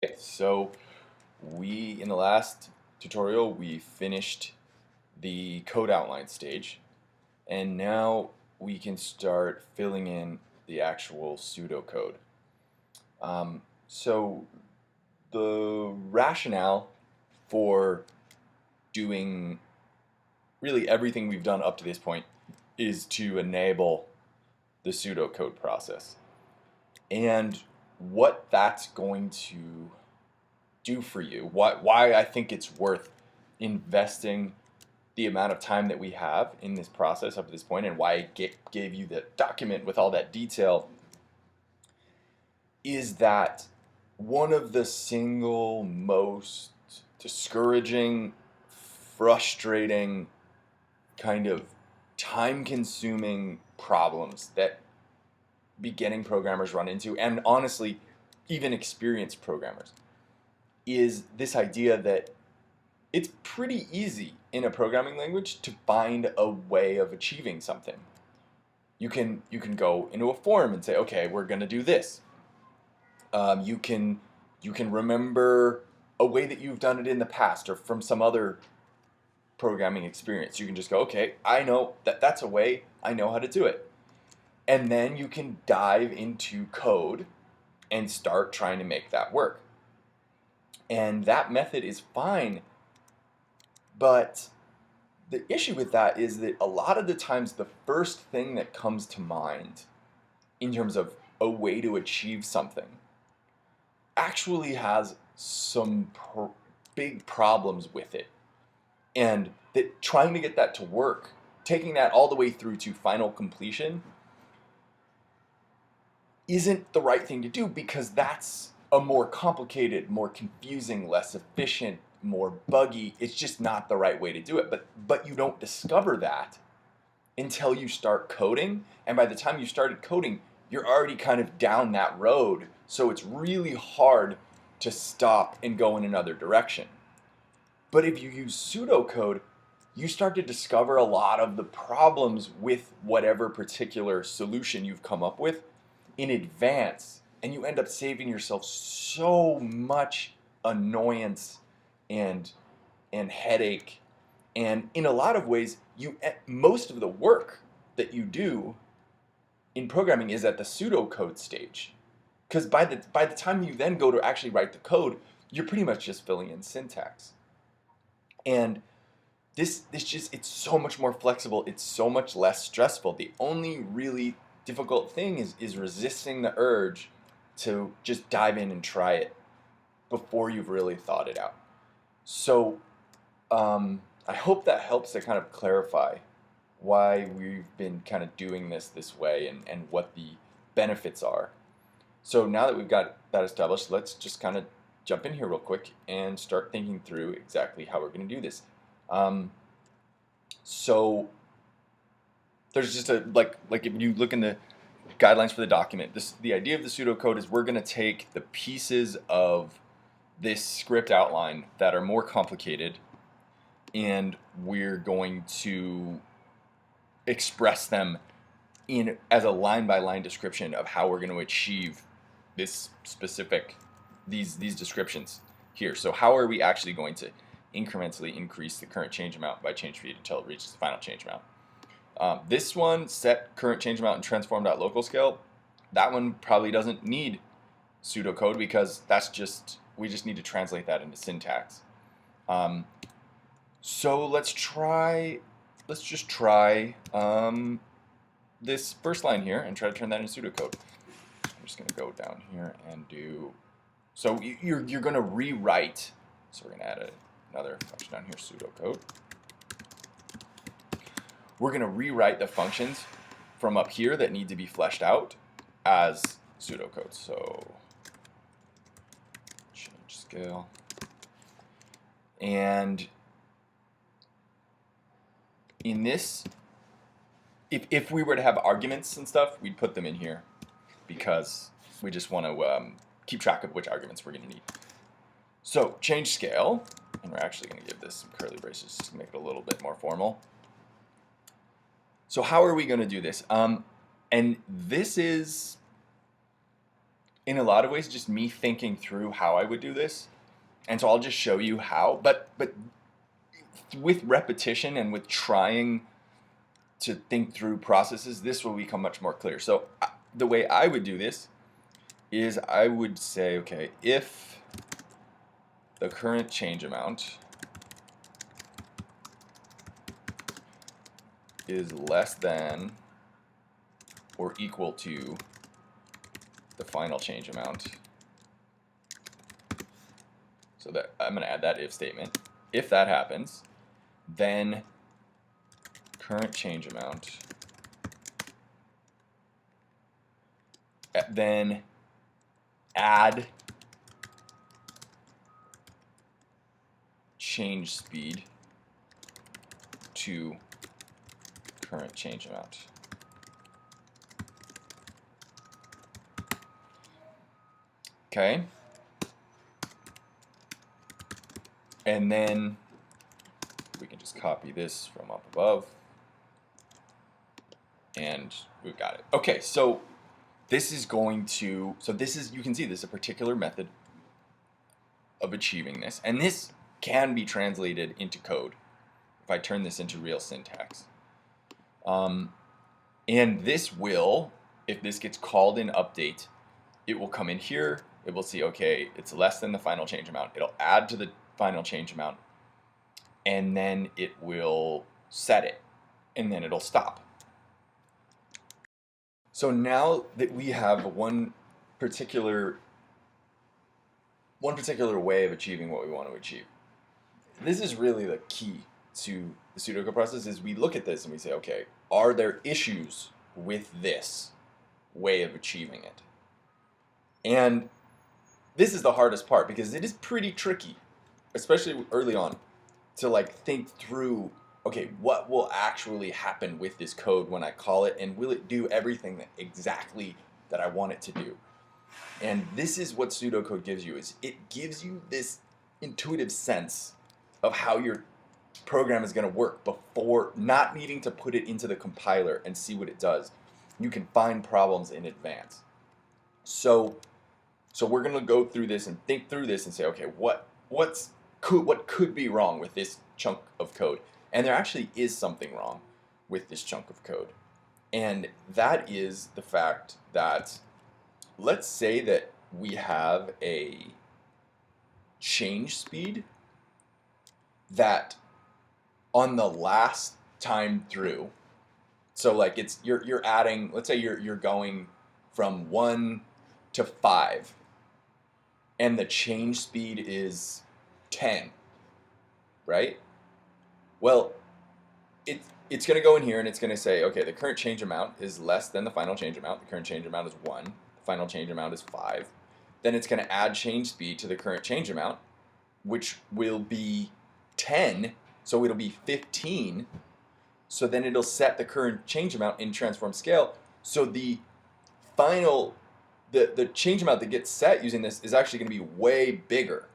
Okay, so in the last tutorial, we finished the code outline stage, and now we can start filling in the actual pseudocode. So the rationale for doing really everything we've done up to this point is to enable the pseudocode process. And what that's going to do for you, why I think it's worth investing the amount of time that we have in this process up to this point, and why I gave you the document with all that detail, is that one of the single most discouraging, frustrating, kind of time consuming problems that beginning programmers run into, and honestly, even experienced programmers, is this idea that it's pretty easy in a programming language to find a way of achieving something. You can go into a form and say, okay, we're going to do this. You can remember a way that you've done it in the past or from some other programming experience. You can just go, okay, I know that's a way. I know how to do it. And then you can dive into code and start trying to make that work. And that method is fine, but the issue with that is that a lot of the times the first thing that comes to mind in terms of a way to achieve something actually has some big problems with it. And that trying to get that to work, taking that all the way through to final completion, isn't the right thing to do, because that's a more complicated, more confusing, less efficient, more buggy. It's just not the right way to do it. But you don't discover that until you start coding, and by the time you started coding, you're already kind of down that road. So it's really hard to stop and go in another direction. But if you use pseudocode, you start to discover a lot of the problems with whatever particular solution you've come up with in advance, and you end up saving yourself so much annoyance and headache. And in a lot of ways, most of the work that you do in programming is at the pseudocode stage, because by the time you then go to actually write the code, you're pretty much just filling in syntax. And this just, it's so much more flexible, it's so much less stressful. The only really difficult thing is resisting the urge to just dive in and try it before you've really thought it out. So I hope that helps to kind of clarify why we've been kind of doing this way, and what the benefits are. So now that we've got that established, let's just kind of jump in here real quick and start thinking through exactly how we're going to do this. So there's just like if you look in the guidelines for the document, the idea of the pseudocode is we're going to take the pieces of this script outline that are more complicated, and we're going to express them in as a line-by-line description of how we're going to achieve this specific these descriptions here. So how are we actually going to incrementally increase the current change amount by change speed until it reaches the final change amount? This one, set current change amount in transform.local scale, that one probably doesn't need pseudocode, because we just need to translate that into syntax. So let's just try this first line here and try to turn that into pseudocode. I'm just going to go down here and do, so you're going to rewrite, so we're going to add another function down here, pseudocode. We're going to rewrite the functions from up here that need to be fleshed out as pseudocode. So change scale. And in this, if we were to have arguments and stuff, we'd put them in here, because we just want to keep track of which arguments we're going to need. So change scale, and we're actually going to give this some curly braces just to make it a little bit more formal. So how are we going to do this? And this is in a lot of ways just me thinking through how I would do this. And so I'll just show you how, but with repetition and with trying to think through processes, this will become much more clear. So the way I would do this is I would say, okay, if the current change amount is less than or equal to the final change amount, so that I'm going to add that if statement. If that happens, then current change amount, then add change speed to current change amount. Okay. And then we can just copy this from up above. And we've got it. Okay, so this is going to, so this is, you can see this is a particular method of achieving this. And this can be translated into code if I turn this into real syntax. And this will, if this gets called in update, it will come in here. It will see, okay, it's less than the final change amount. It'll add to the final change amount. And then it will set it. And then it'll stop. So now that we have one particular way of achieving what we want to achieve, this is really the key to the pseudocode process. Is we look at this and we say, okay, are there issues with this way of achieving it? And this is the hardest part because it is pretty tricky, especially early on, to like think through, okay, what will actually happen with this code when I call it, and will it do everything exactly that I want it to do? And this is what pseudocode gives you, is it gives you this intuitive sense of how your program is going to work before not needing to put it into the compiler and see what it does. You can find problems in advance. So we're going to go through this and think through this and say, okay, what could be wrong with this chunk of code? And there actually is something wrong with this chunk of code. And that is the fact that, let's say that we have a change speed that on the last time through, so like it's you're adding, let's say you're going from 1 to 5 and the change speed is 10, right? Well, it's going to go in here and it's going to say, okay, the current change amount is less than the final change amount. The current change amount is 1. The final change amount is 5. Then it's going to add change speed to the current change amount, which will be 10. So it'll be 15. So then it'll set the current change amount in transform scale. So the final, the change amount that gets set using this is actually going to be way bigger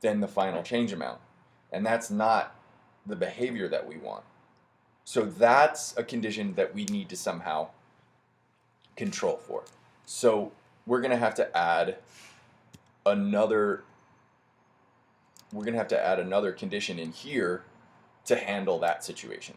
than the final change amount. And that's not the behavior that we want. So that's a condition that we need to somehow control for. So we're going to have to add another condition in here to handle that situation.